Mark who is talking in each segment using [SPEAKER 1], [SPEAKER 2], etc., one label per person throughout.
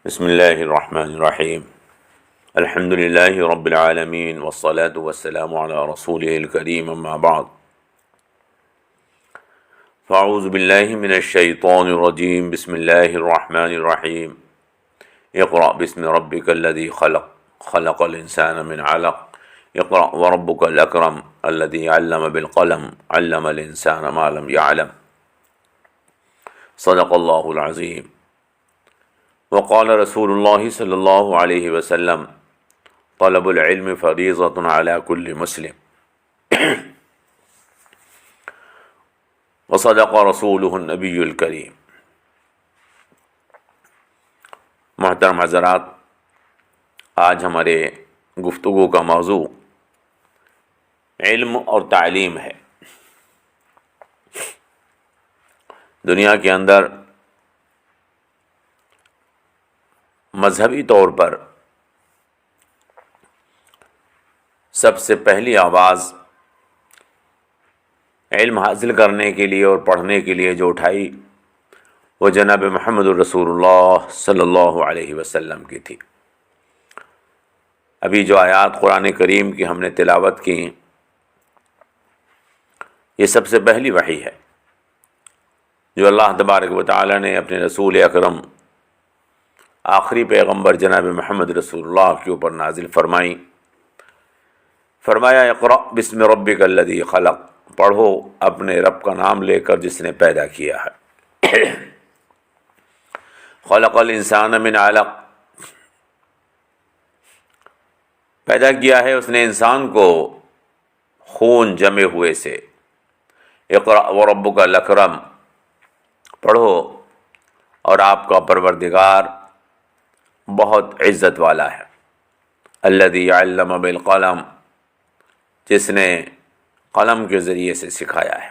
[SPEAKER 1] بسم اللہ الرحمن الرحیم الحمد للہ رب العالمین والصلاة والسلام علی رسولہ الکریم اما بعد فاعوذ باللہ من الشیطان الرجیم بسم اللہ الرحمن الرحیم اقرأ باسم ربک الذی خلق خلق الانسان من علق اقرأ وربک الاکرم الذی علم بالقلم علم الانسان ما لم يعلم صدق اللہ العظیم وقال رسول اللہ صلی اللہ علیہ وسلم طلب العلم فریضۃ علی کل مسلم وصدق رسولہ النبی الکریم۔ محترم حضرات، آج ہمارے گفتگو کا موضوع علم اور تعلیم ہے۔ دنیا کے اندر مذہبی طور پر سب سے پہلی آواز علم حاصل کرنے کے لیے اور پڑھنے کے لیے جو اٹھائی وہ جناب محمد الرسول اللہ صلی اللہ علیہ وسلم کی تھی۔ ابھی جو آیات قرآن کریم کی ہم نے تلاوت کی، یہ سب سے پہلی وحی ہے جو اللہ تبارک و تعالی نے اپنے رسول اکرم آخری پیغمبر جناب محمد رسول اللہ کے اوپر نازل فرمائی۔ فرمایا اقرأ باسم ربک الذی خلق، پڑھو اپنے رب کا نام لے کر جس نے پیدا کیا ہے۔ خلق الانسان من علق، پیدا کیا ہے اس نے انسان کو خون جمے ہوئے سے۔ اقرأ وربک الاکرم، پڑھو اور آپ کا پروردگار بہت عزت والا ہے۔ الذی علم بالقلم، جس نے قلم کے ذریعے سے سکھایا ہے۔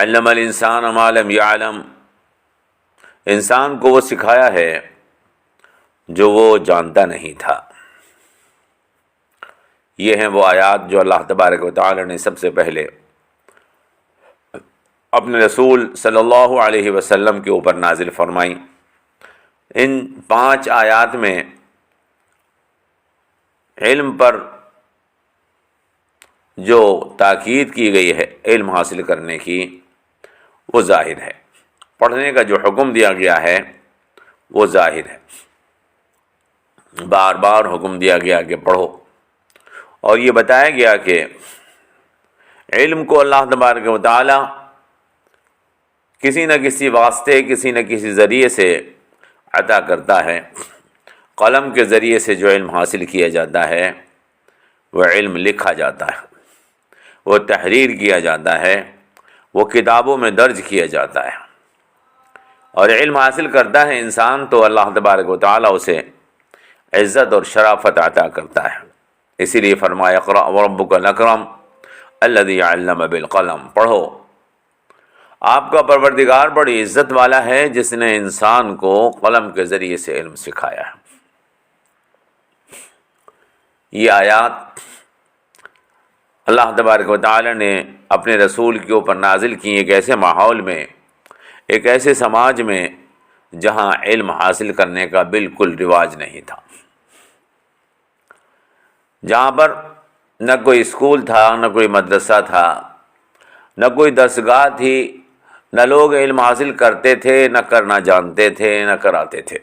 [SPEAKER 1] علم الانسان ما لم يعلم، انسان کو وہ سکھایا ہے جو وہ جانتا نہیں تھا۔ یہ ہیں وہ آیات جو اللہ تبارک و تعالی نے سب سے پہلے اپنے رسول صلی اللہ علیہ وسلم کے اوپر نازل فرمائیں۔ ان 5 آیات میں علم پر جو تاکید کی گئی ہے علم حاصل کرنے کی، وہ ظاہر ہے۔ پڑھنے کا جو حکم دیا گیا ہے وہ ظاہر ہے۔ بار بار حکم دیا گیا کہ پڑھو، اور یہ بتایا گیا کہ علم کو اللہ تبارک و تعالی کسی نہ کسی واسطے، کسی نہ کسی ذریعے سے عطا کرتا ہے۔ قلم کے ذریعے سے جو علم حاصل کیا جاتا ہے وہ علم لکھا جاتا ہے، وہ تحریر کیا جاتا ہے، وہ کتابوں میں درج کیا جاتا ہے، اور علم حاصل کرتا ہے انسان تو اللہ تبارک و تعالی اسے عزت اور شرافت عطا کرتا ہے۔ اسی لیے فرمایا اقرأ وربک الاکرم الذی علم بالقلم، پڑھو آپ کا پروردگار بڑی عزت والا ہے جس نے انسان کو قلم کے ذریعے سے علم سکھایا ہے۔ یہ آیات اللہ تبارک و تعالی نے اپنے رسول کے اوپر نازل کی ایک ایسے ماحول میں، ایک ایسے سماج میں جہاں علم حاصل کرنے کا بالکل رواج نہیں تھا، جہاں پر نہ کوئی اسکول تھا، نہ کوئی مدرسہ تھا، نہ کوئی درسگاہ تھی، نہ لوگ علم حاصل کرتے تھے، نہ کرنا جانتے تھے، نہ کراتے تھے۔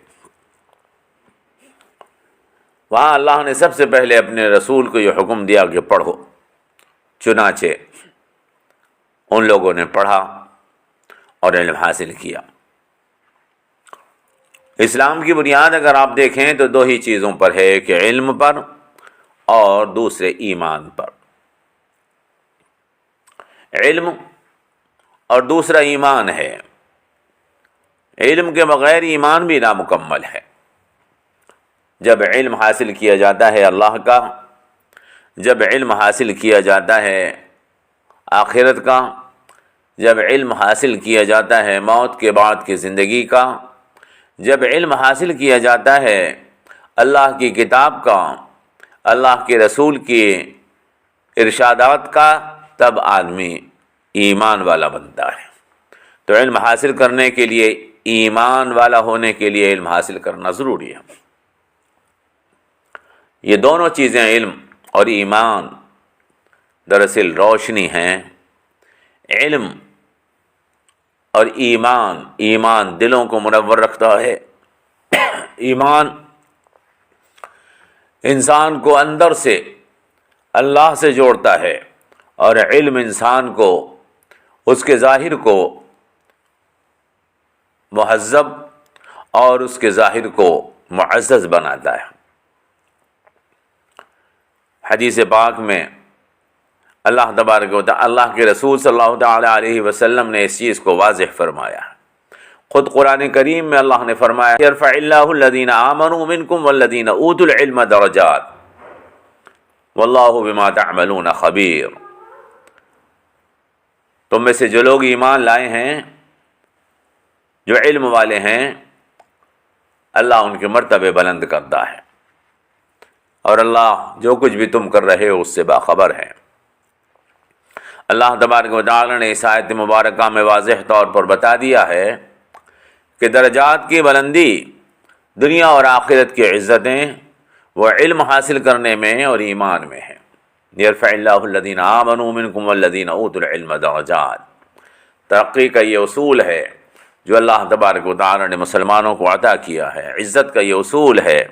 [SPEAKER 1] وہاں اللہ نے سب سے پہلے اپنے رسول کو یہ حکم دیا کہ پڑھو۔ چنانچہ ان لوگوں نے پڑھا اور علم حاصل کیا۔ اسلام کی بنیاد اگر آپ دیکھیں تو 2 ہی چیزوں پر ہے، کہ علم پر اور دوسرے ایمان پر۔ علم اور دوسرا ایمان ہے۔ علم کے بغیر ایمان بھی نامکمل ہے۔ جب علم حاصل کیا جاتا ہے اللہ کا، جب علم حاصل کیا جاتا ہے آخرت کا، جب علم حاصل کیا جاتا ہے موت کے بعد کی زندگی کا، جب علم حاصل کیا جاتا ہے اللہ کی کتاب کا، اللہ کے رسول کی ارشادات کا، تب آدمی ایمان والا بنتا ہے۔ تو علم حاصل کرنے کے لیے ایمان والا ہونے کے لیے علم حاصل کرنا ضروری ہے۔ یہ دونوں چیزیں، علم اور ایمان، دراصل روشنی ہیں۔ علم اور ایمان دلوں کو منور رکھتا ہے۔ ایمان انسان کو اندر سے اللہ سے جوڑتا ہے، اور علم انسان کو، اس کے ظاہر کو مہذب اور اس کے ظاہر کو معزز بناتا ہے۔ حدیث پاک میں اللہ تبارک و تعالی، اللہ کے رسول صلی اللہ تعالی علیہ وسلم نے اس چیز کو واضح فرمایا ہے۔ خود قرآن کریم میں اللہ نے فرمایا، یرفع اللہ الذین آمنوا منکم والذین اوتوا العلم درجات واللہ بما تعملون خبیر۔ تم میں سے جو لوگ ایمان لائے ہیں، جو علم والے ہیں، اللہ ان کے مرتبے بلند کرتا ہے، اور اللہ جو کچھ بھی تم کر رہے ہو اس سے باخبر ہے۔ اللہ تبارک و تعالی نے اس آیت مبارکہ میں واضح طور پر بتا دیا ہے کہ درجات کی بلندی، دنیا اور آخرت کی عزتیں، وہ علم حاصل کرنے میں اور ایمان میں ہیں۔ یرفع اللہ الذین آمنوا منکم والذین اوتوا العلم درجات۔ ترقی کا یہ اصول ہے جو اللہ تبارک و تعالی نے مسلمانوں کو عطا کیا ہے۔ عزت کا یہ اصول ہے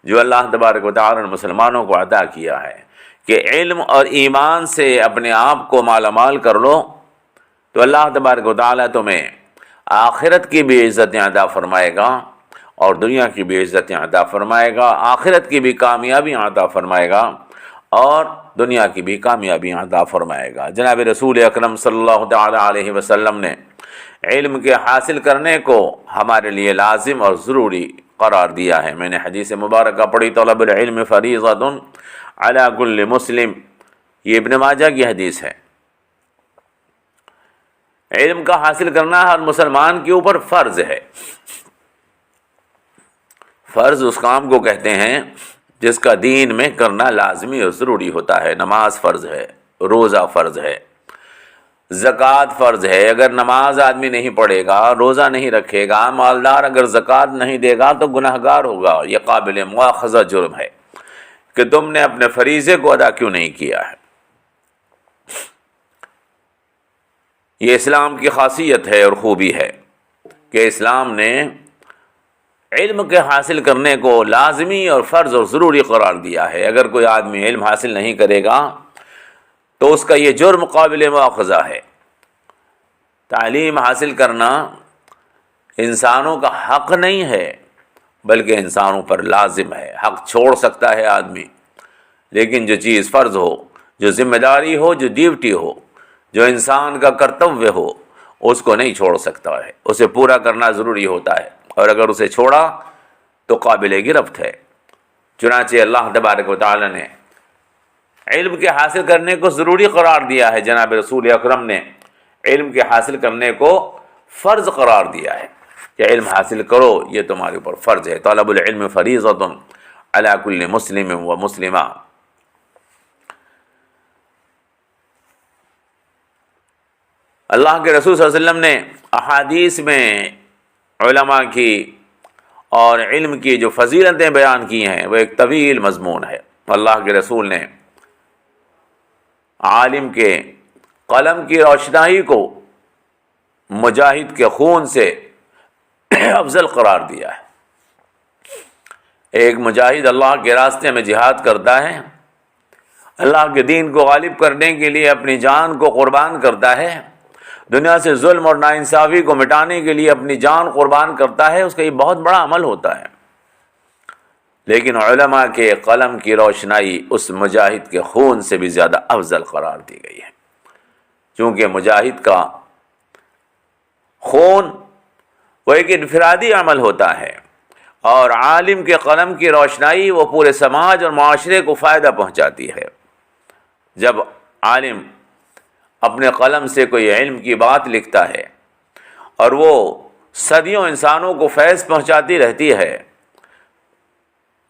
[SPEAKER 1] جو اللہ تبارک و تعالی نے مسلمانوں کو عطا کیا ہے کہ علم اور ایمان سے اپنے آپ کو مالا مال کر لو تو اللہ تبارک و تعالی تمہیں آخرت کی بھی عزتیں عطا فرمائے گا اور دنیا کی بھی عزتیں عطا فرمائے گا، آخرت کی بھی کامیابی عطا فرمائے گا اور دنیا کی بھی کامیابی عطا فرمائے گا۔ جناب رسول اکرم صلی اللہ تعالی علیہ وسلم نے علم کے حاصل کرنے کو ہمارے لیے لازم اور ضروری قرار دیا ہے۔ میں نے حدیث مبارکہ پڑھی، طلب العلم فریضۃ علی کل مسلم، یہ ابن ماجہ کی حدیث ہے۔ علم کا حاصل کرنا ہر مسلمان کے اوپر فرض ہے۔ فرض اس کام کو کہتے ہیں جس کا دین میں کرنا لازمی اور ضروری ہوتا ہے۔ نماز فرض ہے، روزہ فرض ہے، زکوٰۃ فرض ہے۔ اگر نماز آدمی نہیں پڑھے گا، روزہ نہیں رکھے گا، مالدار اگر زکوٰۃ نہیں دے گا تو گناہگار ہوگا۔ یہ قابل مواخذہ جرم ہے کہ تم نے اپنے فریضے کو ادا کیوں نہیں کیا ہے۔ یہ اسلام کی خاصیت ہے اور خوبی ہے کہ اسلام نے علم کے حاصل کرنے کو لازمی اور فرض اور ضروری قرار دیا ہے۔ اگر کوئی آدمی علم حاصل نہیں کرے گا تو اس کا یہ جرم قابل مواخذہ ہے۔ تعلیم حاصل کرنا انسانوں کا حق نہیں ہے بلکہ انسانوں پر لازم ہے۔ حق چھوڑ سکتا ہے آدمی، لیکن جو چیز فرض ہو، جو ذمہ داری ہو، جو ڈیوٹی ہو، جو انسان کا کرتویہ ہو، اس کو نہیں چھوڑ سکتا ہے، اسے پورا کرنا ضروری ہوتا ہے، اور اگر اسے چھوڑا تو قابل گرفت ہے۔ چنانچہ اللہ تبارک و تعالی نے علم کے حاصل کرنے کو ضروری قرار دیا ہے۔ جناب رسول اکرم نے علم کے حاصل کرنے کو فرض قرار دیا ہے کہ علم حاصل کرو، یہ تمہارے اوپر فرض ہے۔ طلب العلم فریضۃ علی کل مسلم و مسلمہ۔ اللہ کے رسول صلی اللہ علیہ وسلم نے احادیث میں علماء کی اور علم کی جو فضیلتیں بیان کی ہیں وہ ایک طویل مضمون ہے۔ اللہ کے رسول نے عالم کے قلم کی روشنائی کو مجاہد کے خون سے افضل قرار دیا ہے۔ ایک مجاہد اللہ کے راستے میں جہاد کرتا ہے، اللہ کے دین کو غالب کرنے کے لیے اپنی جان کو قربان کرتا ہے، دنیا سے ظلم اور ناانصافی کو مٹانے کے لیے اپنی جان قربان کرتا ہے، اس کا یہ بہت بڑا عمل ہوتا ہے۔ لیکن علماء کے قلم کی روشنائی اس مجاہد کے خون سے بھی زیادہ افضل قرار دی گئی ہے، چونکہ مجاہد کا خون وہ ایک انفرادی عمل ہوتا ہے، اور عالم کے قلم کی روشنائی وہ پورے سماج اور معاشرے کو فائدہ پہنچاتی ہے۔ جب عالم اپنے قلم سے کوئی علم کی بات لکھتا ہے اور وہ صدیوں انسانوں کو فیض پہنچاتی رہتی ہے،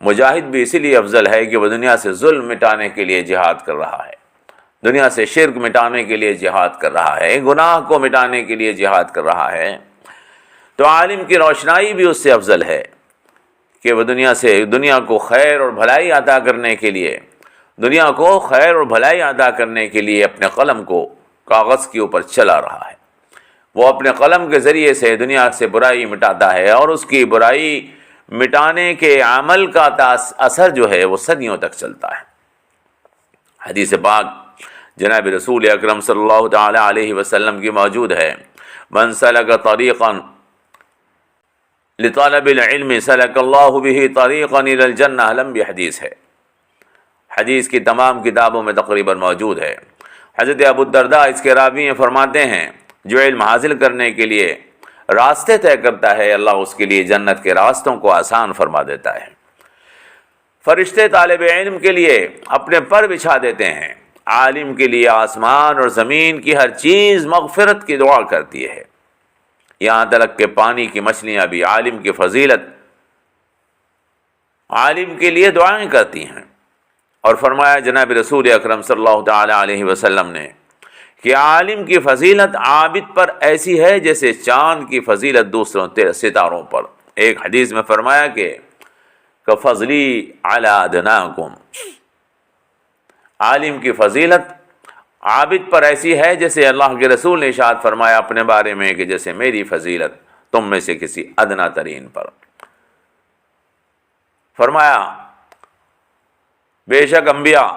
[SPEAKER 1] مجاہد بھی اسی لیے افضل ہے کہ وہ دنیا سے ظلم مٹانے کے لیے جہاد کر رہا ہے، دنیا سے شرک مٹانے کے لیے جہاد کر رہا ہے، گناہ کو مٹانے کے لیے جہاد کر رہا ہے۔ تو عالم کی روشنائی بھی اس سے افضل ہے کہ وہ دنیا کو خیر اور بھلائی عطا کرنے کے لیے اپنے قلم کو کاغذ کے اوپر چلا رہا ہے. وہ اپنے قلم کے ذریعے سے دنیا سے برائی مٹاتا ہے، اور اس کی برائی مٹانے کے عمل کا اثر جو ہے وہ صدیوں تک چلتا ہے. حدیث پاک جناب رسول اکرم صلی اللہ تعالی علیہ وسلم کی موجود ہے، من سلک طریقا لطلب العلم سلک اللہ بہ طریقا الی الجنہ، لمبی حدیث ہے، حدیث کی تمام کتابوں میں تقریباً موجود ہے. حضرت ابو الدرداء اس کے راوی ہیں، فرماتے ہیں جو علم حاصل کرنے کے لیے راستے طے کرتا ہے، اللہ اس کے لیے جنت کے راستوں کو آسان فرما دیتا ہے. فرشتے طالب علم کے لیے اپنے پر بچھا دیتے ہیں، عالم کے لیے آسمان اور زمین کی ہر چیز مغفرت کی دعا کرتی ہے، یہاں تک کہ پانی کی مچھلیاں بھی عالم کے لیے دعائیں کرتی ہیں. اور فرمایا جناب رسول اکرم صلی اللہ تعالی علیہ وسلم نے کہ عالم کی فضیلت عابد پر ایسی ہے جیسے چاند کی فضیلت دوسروں ستاروں پر. ایک حدیث میں فرمایا کہ فضلی علی ادناکم، عالم کی فضیلت عابد پر ایسی ہے جیسے اللہ کے رسول نے ارشاد فرمایا اپنے بارے میں کہ جیسے میری فضیلت تم میں سے کسی ادنا ترین پر. فرمایا بے شک انبیاء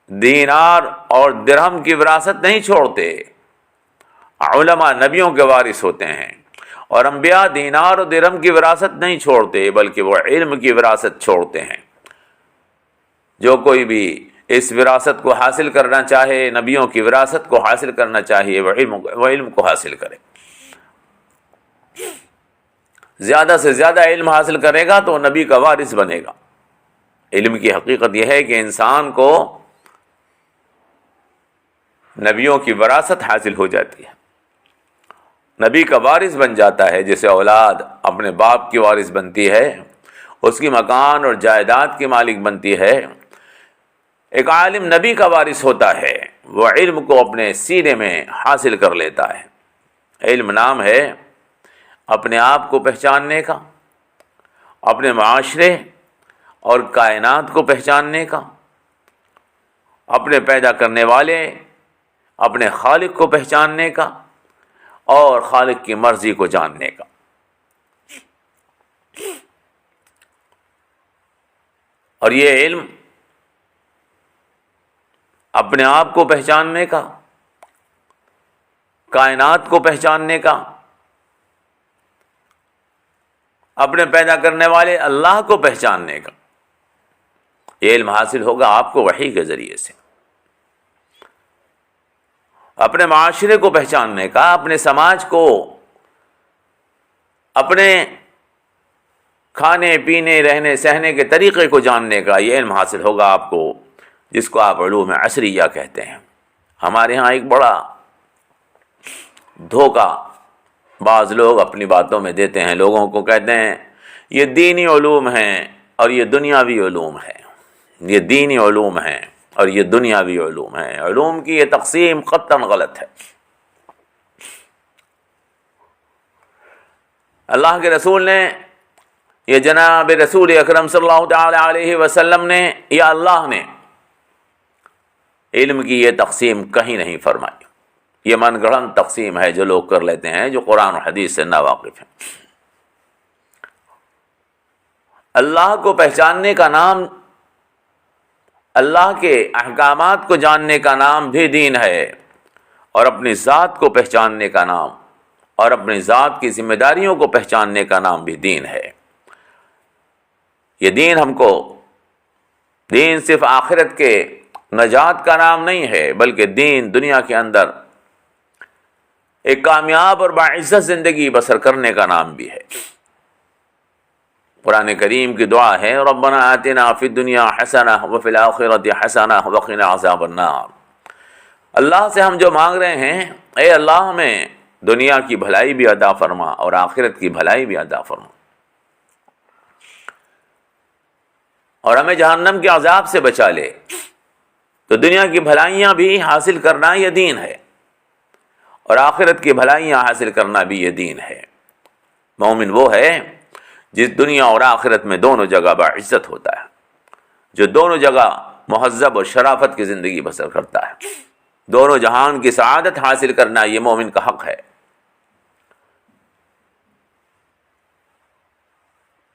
[SPEAKER 1] دینار اور درہم کی وراثت نہیں چھوڑتے، علماء نبیوں کے وارث ہوتے ہیں، اور انبیاء دینار اور درہم کی وراثت نہیں چھوڑتے بلکہ وہ علم کی وراثت چھوڑتے ہیں. جو کوئی بھی اس وراثت کو حاصل کرنا چاہے، نبیوں کی وراثت کو حاصل کرنا چاہیے، وہ علم کو حاصل کرے. زیادہ سے زیادہ علم حاصل کرے گا تو نبی کا وارث بنے گا. علم کی حقیقت یہ ہے کہ انسان کو نبیوں کی وراثت حاصل ہو جاتی ہے، نبی کا وارث بن جاتا ہے. جیسے اولاد اپنے باپ کی وارث بنتی ہے، اس کی مکان اور جائیداد کی مالک بنتی ہے، ایک عالم نبی کا وارث ہوتا ہے، وہ علم کو اپنے سینے میں حاصل کر لیتا ہے. علم نام ہے اپنے آپ کو پہچاننے کا، اپنے معاشرے اور کائنات کو پہچاننے کا، اپنے پیدا کرنے والے اپنے خالق کو پہچاننے کا، اور خالق کی مرضی کو جاننے کا. اور یہ علم اپنے آپ کو پہچاننے کا، کائنات کو پہچاننے کا، اپنے پیدا کرنے والے اللہ کو پہچاننے کا، یہ علم حاصل ہوگا آپ کو وحی کے ذریعے سے. اپنے معاشرے کو پہچاننے کا، اپنے سماج کو، اپنے کھانے پینے رہنے سہنے کے طریقے کو جاننے کا یہ علم حاصل ہوگا آپ کو، جس کو آپ علوم عصریہ کہتے ہیں. ہمارے ہاں ایک بڑا دھوکہ بعض لوگ اپنی باتوں میں دیتے ہیں، لوگوں کو کہتے ہیں یہ دینی علوم ہیں اور یہ دنیاوی علوم ہے، یہ دینی علوم ہیں اور یہ دنیاوی علوم ہیں. علوم کی یہ تقسیم قطعاً غلط ہے. اللہ کے رسول نے، یہ جناب رسول اکرم صلی اللہ تعالی علیہ وسلم نے یا اللہ نے علم کی یہ تقسیم کہیں نہیں فرمائی. یہ من گڑھن تقسیم ہے جو لوگ کر لیتے ہیں، جو قرآن و حدیث سے ناواقف ہیں. اللہ کو پہچاننے کا نام، اللہ کے احکامات کو جاننے کا نام بھی دین ہے، اور اپنی ذات کو پہچاننے کا نام اور اپنی ذات کی ذمہ داریوں کو پہچاننے کا نام بھی دین ہے. یہ دین ہم کو، دین صرف آخرت کے نجات کا نام نہیں ہے، بلکہ دین دنیا کے اندر ایک کامیاب اور باعزت زندگی بسر کرنے کا نام بھی ہے. قرآن کریم کی دعا ہے ربنا آتنا فی الدنیا حسنہ وفی الآخرۃ حسنہ وقنا عذاب النار. اللہ سے ہم جو مانگ رہے ہیں، اے اللہ ہمیں دنیا کی بھلائی بھی عطا فرما اور آخرت کی بھلائی بھی عطا فرما، اور ہمیں جہنم کے عذاب سے بچا لے. تو دنیا کی بھلائیاں بھی حاصل کرنا یہ دین ہے، اور آخرت کی بھلائیاں حاصل کرنا بھی یہ دین ہے. مومن وہ ہے جس دنیا اور آخرت میں دونوں جگہ باعزت ہوتا ہے، جو دونوں جگہ مہذب اور شرافت کی زندگی بسر کرتا ہے۔ دونوں جہان کی سعادت حاصل کرنا یہ مومن کا حق ہے،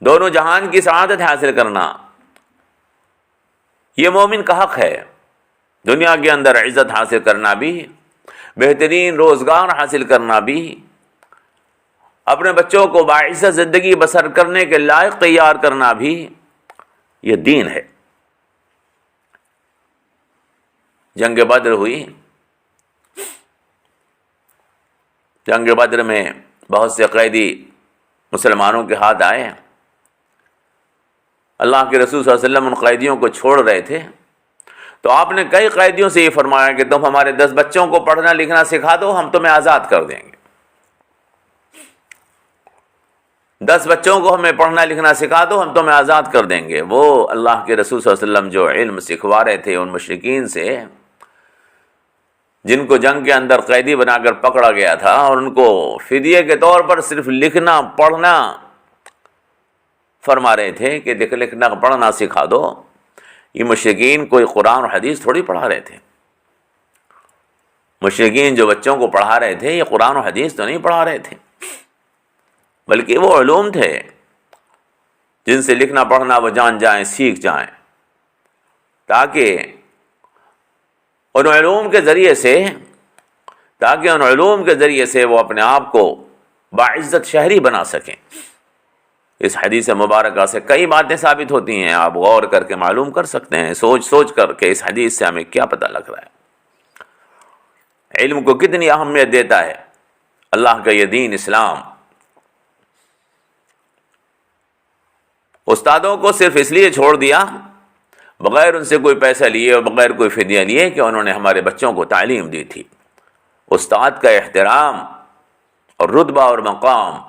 [SPEAKER 1] دونوں جہان کی سعادت حاصل کرنا یہ مومن کا حق ہے۔ دنیا کے اندر عزت حاصل کرنا بھی، بہترین روزگار حاصل کرنا بھی، اپنے بچوں کو باعزت زندگی بسر کرنے کے لائق تیار کرنا بھی، یہ دین ہے۔ جنگ بدر ہوئی، جنگ بدر میں بہت سے قیدی مسلمانوں کے ہاتھ آئے۔ اللہ کے رسول صلی اللہ علیہ وسلم ان قیدیوں کو چھوڑ رہے تھے تو آپ نے کئی قیدیوں سے یہ فرمایا کہ تم ہمارے 10 بچوں کو پڑھنا لکھنا سکھا دو، ہم تمہیں آزاد کر دیں گے۔ 10 بچوں کو ہمیں پڑھنا لکھنا سکھا دو، ہم تمہیں آزاد کر دیں گے۔ وہ اللہ کے رسول صلی اللہ علیہ وسلم جو علم سکھوا رہے تھے ان مشرکین سے، جن کو جنگ کے اندر قیدی بنا کر پکڑا گیا تھا، اور ان کو فدیے کے طور پر صرف لکھنا پڑھنا فرما رہے تھے کہ لکھنا پڑھنا سکھا دو، یہ مشرکین کوئی قرآن اور حدیث تھوڑی پڑھا رہے تھے۔ مشرکین جو بچوں کو پڑھا رہے تھے یہ قرآن اور حدیث تو نہیں پڑھا رہے تھے، بلکہ وہ علوم تھے جن سے لکھنا پڑھنا وہ جان جائیں، سیکھ جائیں، تاکہ ان علوم کے ذریعے سے وہ اپنے آپ کو باعزت شہری بنا سکیں۔ اس حدیث مبارکہ سے کئی باتیں ثابت ہوتی ہیں، آپ غور کر کے معلوم کر سکتے ہیں، سوچ کر کے اس حدیث سے ہمیں کیا پتہ لگ رہا ہے، علم کو کتنی اہمیت دیتا ہے اللہ کا یہ دین اسلام۔ استادوں کو صرف اس لیے چھوڑ دیا بغیر ان سے کوئی پیسہ لیے اور بغیر کوئی فدیہ لیے کہ انہوں نے ہمارے بچوں کو تعلیم دی تھی۔ استاد کا احترام اور رتبہ اور مقام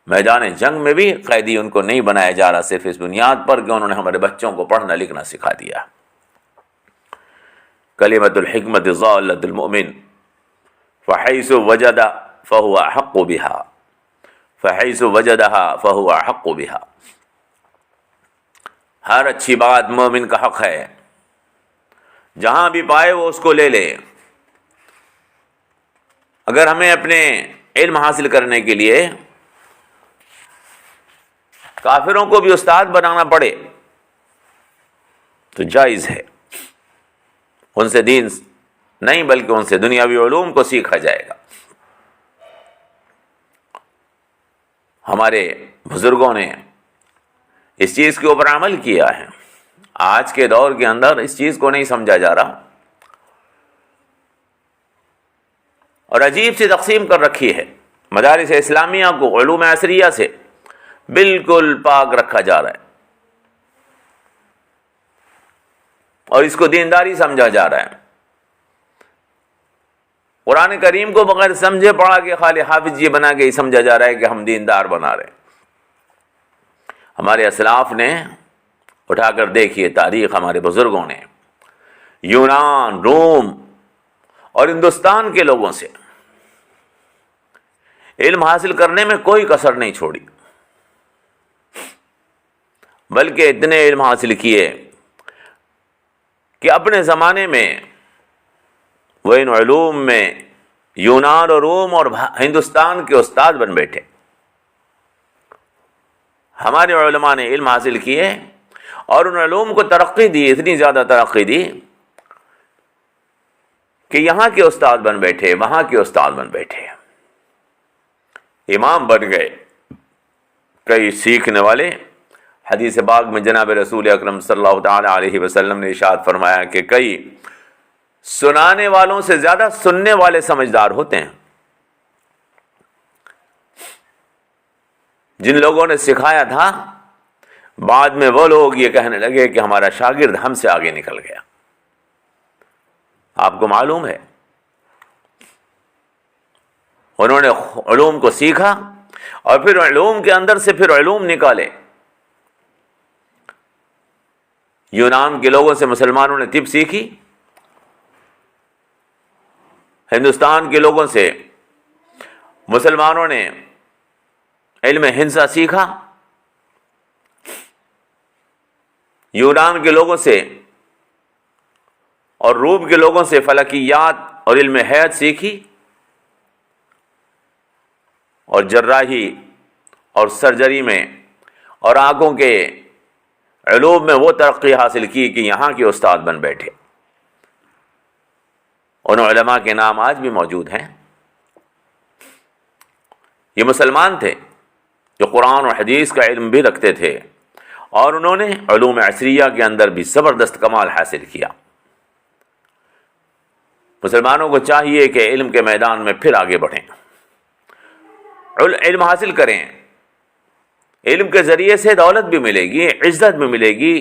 [SPEAKER 1] میدان جنگ میں بھی قیدی ان کو نہیں بنایا جا رہا صرف اس بنیاد پر کہ انہوں نے ہمارے بچوں کو پڑھنا لکھنا سکھا دیا۔ کلمۃ الحکمت ضالۃ المؤمن فحیث وجد فہو احق بها فحیث وجدها فہو احق بها۔ ہر اچھی بات مومن کا حق ہے، جہاں بھی پائے وہ اس کو لے لے۔ اگر ہمیں اپنے علم حاصل کرنے کے لیے کافروں کو بھی استاد بنانا پڑے تو جائز ہے، ان سے دین نہیں بلکہ ان سے دنیاوی علوم کو سیکھا جائے گا۔ ہمارے بزرگوں نے اس چیز کے اوپر عمل کیا ہے، آج کے دور کے اندر اس چیز کو نہیں سمجھا جا رہا اور عجیب سی تقسیم کر رکھی ہے۔ مدارس اسلامیہ کو علوم عصریہ سے بالکل پاک رکھا جا رہا ہے اور اس کو دینداری سمجھا جا رہا ہے۔ قرآن کریم کو بغیر سمجھے پڑھا کے خالی حافظ جی بنا کے ہی سمجھا جا رہا ہے کہ ہم دیندار بنا رہے ہیں۔ ہمارے اسلاف نے اٹھا کر دیکھیے تاریخ، ہمارے بزرگوں نے یونان، روم اور ہندوستان کے لوگوں سے علم حاصل کرنے میں کوئی کسر نہیں چھوڑی، بلکہ اتنے علم حاصل کیے کہ اپنے زمانے میں وہ ان علوم میں یونان اور روم اور ہندوستان کے استاد بن بیٹھے۔ ہمارے علماء نے علم حاصل کیے اور ان علوم کو ترقی دی، اتنی زیادہ ترقی دی کہ یہاں کے استاد بن بیٹھے، وہاں کے استاد بن بیٹھے، امام بن گئے۔ کئی سیکھنے والے، حدیث پاک میں جناب رسول اکرم صلی اللہ تعالی علیہ وسلم نے ارشاد فرمایا کہ کئی سنانے والوں سے زیادہ سننے والے سمجھدار ہوتے ہیں۔ جن لوگوں نے سکھایا تھا بعد میں وہ لوگ یہ کہنے لگے کہ ہمارا شاگرد ہم سے آگے نکل گیا۔ آپ کو معلوم ہے انہوں نے علوم کو سیکھا اور پھر علوم کے اندر سے پھر علوم نکالے۔ یونان کے لوگوں سے مسلمانوں نے طب سیکھی، ہندوستان کے لوگوں سے مسلمانوں نے علم ہندسہ سیکھا یونان کے لوگوں سے اور روم کے لوگوں سے فلکیات اور علم حیات سیکھی، اور جراحی اور سرجری میں اور آنکھوں کے علوم میں وہ ترقی حاصل کی کہ یہاں کے استاد بن بیٹھے۔ ان علماء کے نام آج بھی موجود ہیں۔ یہ مسلمان تھے جو قرآن اور حدیث کا علم بھی رکھتے تھے، اور انہوں نے علوم عصریہ کے اندر بھی زبردست کمال حاصل کیا۔ مسلمانوں کو چاہیے کہ علم کے میدان میں پھر آگے بڑھیں، علم حاصل کریں۔ علم کے ذریعے سے دولت بھی ملے گی، عزت بھی ملے گی،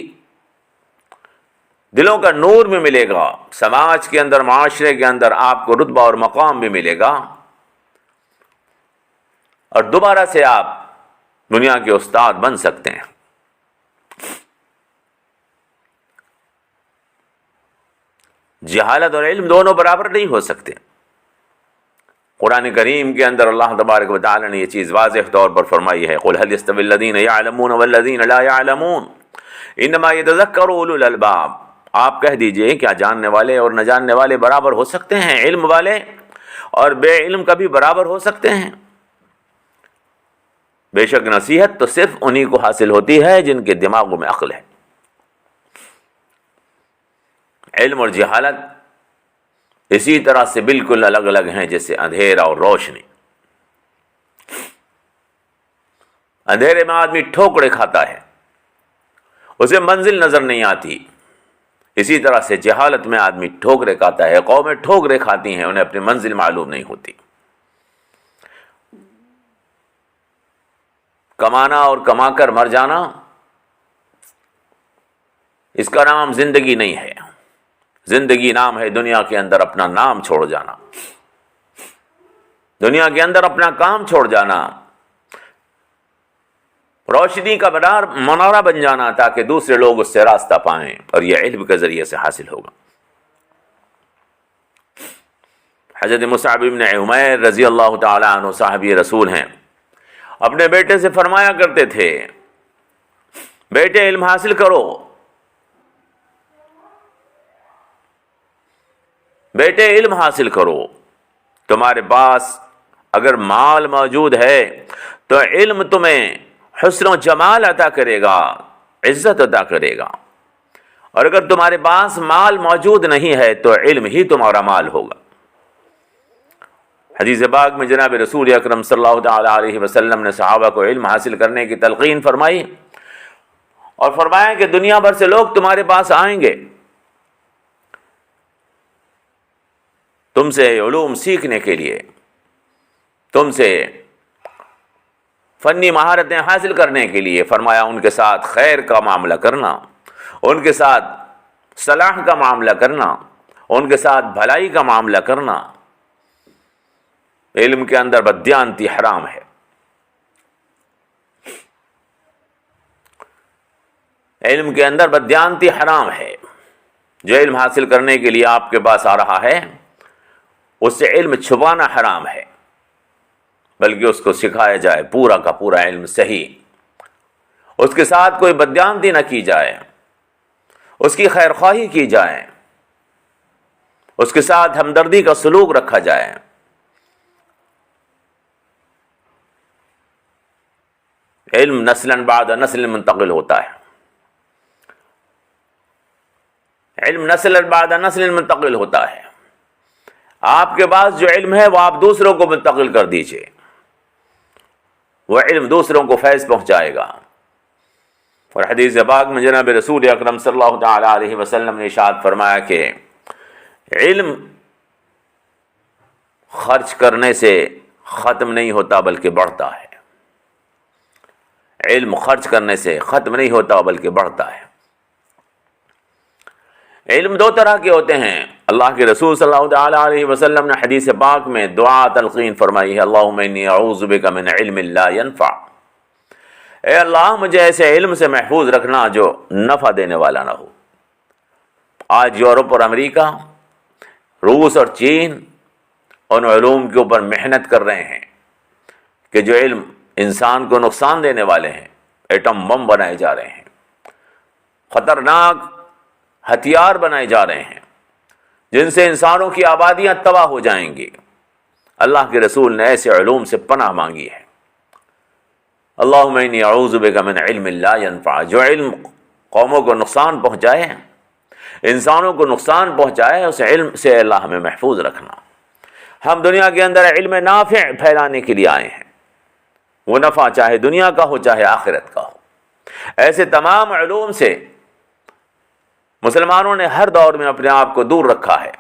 [SPEAKER 1] دلوں کا نور بھی ملے گا، سماج کے اندر، معاشرے کے اندر آپ کو رتبہ اور مقام بھی ملے گا، اور دوبارہ سے آپ دنیا کے استاد بن سکتے ہیں۔ جہالت اور علم دونوں برابر نہیں ہو سکتے۔ قرآن کریم کے اندر اللہ تبارک و تعالی نے یہ چیز واضح طور پر فرمائی ہے، قُلْ هَلْ يَسْتَوِي الَّذِينَ يَعْلَمُونَ وَالَّذِينَ لَا يَعْلَمُونَ إِنَّمَا يَتَذَكَّرُ أُولُو الْأَلْبَابِ۔ آپ کہہ دیجئے کیا جاننے والے اور نہ جاننے والے برابر ہو سکتے ہیں؟ علم والے اور بے علم کبھی برابر ہو سکتے ہیں؟ بے شک نصیحت تو صرف انہی کو حاصل ہوتی ہے جن کے دماغوں میں عقل ہے۔ علم اور جہالت اسی طرح سے بالکل الگ الگ ہیں جیسے اندھیرا اور روشنی۔ اندھیرے میں آدمی ٹھوکرے کھاتا ہے، اسے منزل نظر نہیں آتی، اسی طرح سے جہالت میں آدمی ٹھوکرے کھاتا ہے، قومیں ٹھوکرے کھاتی ہیں، انہیں اپنی منزل معلوم نہیں ہوتی۔ کمانا اور کما کر مر جانا، اس کا نام زندگی نہیں ہے۔ زندگی نام ہے دنیا کے اندر اپنا نام چھوڑ جانا، دنیا کے اندر اپنا کام چھوڑ جانا، روشنی کا منارہ بن جانا تاکہ دوسرے لوگ اس سے راستہ پائیں، اور یہ علم کے ذریعے سے حاصل ہوگا۔ حضرت مصعب بن عمیر رضی اللہ تعالی عنہ صحابی رسول ہیں، اپنے بیٹے سے فرمایا کرتے تھے، بیٹے علم حاصل کرو، بیٹے علم حاصل کرو۔ تمہارے پاس اگر مال موجود ہے تو علم تمہیں حسن و جمال عطا کرے گا، عزت عطا کرے گا، اور اگر تمہارے پاس مال موجود نہیں ہے تو علم ہی تمہارا مال ہوگا۔ حدیث پاک میں جناب رسول اکرم صلی اللہ تعالی علیہ وسلم نے صحابہ کو علم حاصل کرنے کی تلقین فرمائی، اور فرمایا کہ دنیا بھر سے لوگ تمہارے پاس آئیں گے تم سے علوم سیکھنے کے لیے، تم سے فنی مہارتیں حاصل کرنے کے لیے۔ فرمایا ان کے ساتھ خیر کا معاملہ کرنا، ان کے ساتھ صلاح کا معاملہ کرنا، ان کے ساتھ بھلائی کا معاملہ کرنا۔ علم کے اندر بددیانتی حرام ہے۔ علم کے اندر بددیانتی حرام ہے۔ جو علم حاصل کرنے کے لیے آپ کے پاس آ رہا ہے اس سے علم چھپانا حرام ہے، بلکہ اس کو سکھایا جائے پورا کا پورا علم صحیح، اس کے ساتھ کوئی بددیانتی نہ کی جائے، اس کی خیر خواہی کی جائے، اس کے ساتھ ہمدردی کا سلوک رکھا جائے۔ علم نسلاً بعد نسل منتقل ہوتا ہے، علم نسلاً بعد نسل منتقل ہوتا ہے۔ آپ کے پاس جو علم ہے وہ آپ دوسروں کو منتقل کر دیجئے، وہ علم دوسروں کو فیض پہنچائے گا۔ اور حدیث پاک میں جناب رسول اکرم صلی اللہ تعالی علیہ وسلم نے ارشاد فرمایا کہ علم خرچ کرنے سے ختم نہیں ہوتا بلکہ بڑھتا ہے۔ علم خرچ کرنے سے ختم نہیں ہوتا بلکہ بڑھتا ہے۔ علم دو طرح کے ہوتے ہیں۔ اللہ کے رسول صلی اللہ تعالی علیہ وسلم نے حدیث پاک میں دعا تلقین فرمائی ہے، اللہم انی اعوذ بک من علم لا ینفع۔ اے اللہ مجھے ایسے علم سے محفوظ رکھنا جو نفع دینے والا نہ ہو۔ آج یورپ اور امریکہ، روس اور چین ان علوم کے اوپر محنت کر رہے ہیں کہ جو علم انسان کو نقصان دینے والے ہیں، ایٹم بم بنائے جا رہے ہیں، خطرناک ہتھیار بنائے جا رہے ہیں جن سے انسانوں کی آبادیاں تباہ ہو جائیں گی۔ اللہ کے رسول نے ایسے علوم سے پناہ مانگی ہے۔ اللہم انی اعوذ بک من علم لا ینفع، جو علم قوموں کو نقصان پہنچائے، انسانوں کو نقصان پہنچائے، اس علم سے اللہ ہمیں محفوظ رکھنا۔ ہم دنیا کے اندر علم نافع پھیلانے کے لیے آئے ہیں، وہ نفع چاہے دنیا کا ہو چاہے آخرت کا ہو۔ ایسے تمام علوم سے مسلمانوں نے ہر دور میں اپنے آپ کو دور رکھا ہے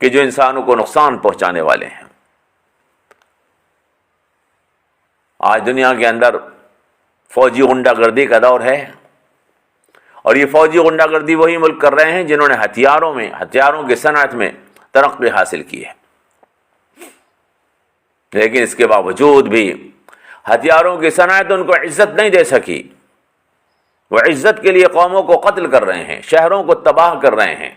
[SPEAKER 1] کہ جو انسانوں کو نقصان پہنچانے والے ہیں۔ آج دنیا کے اندر فوجی غنڈہ گردی کا دور ہے، اور یہ فوجی غنڈہ گردی وہی ملک کر رہے ہیں جنہوں نے ہتھیاروں کی صنعت میں ترقی حاصل کی ہے، لیکن اس کے باوجود بھی ہتھیاروں کی صنعت ان کو عزت نہیں دے سکی۔ وہ عزت کے لیے قوموں کو قتل کر رہے ہیں، شہروں کو تباہ کر رہے ہیں،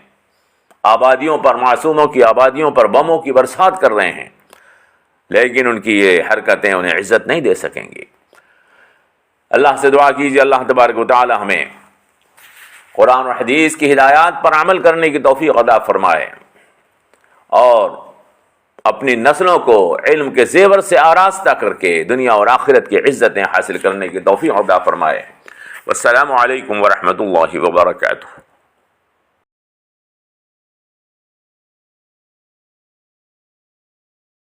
[SPEAKER 1] آبادیوں پر، معصوموں کی آبادیوں پر بموں کی برسات کر رہے ہیں، لیکن ان کی یہ حرکتیں انہیں عزت نہیں دے سکیں گی۔ اللہ سے دعا کیجیے اللہ تبارک و تعالی ہمیں قرآن و حدیث کی ہدایات پر عمل کرنے کی توفیق عطا فرمائے، اور اپنی نسلوں کو علم کے زیور سے آراستہ کر کے دنیا اور آخرت کی عزتیں حاصل کرنے کی توفیق عطا فرمائے۔ والسلام علیکم ورحمۃ اللہ وبرکاتہ۔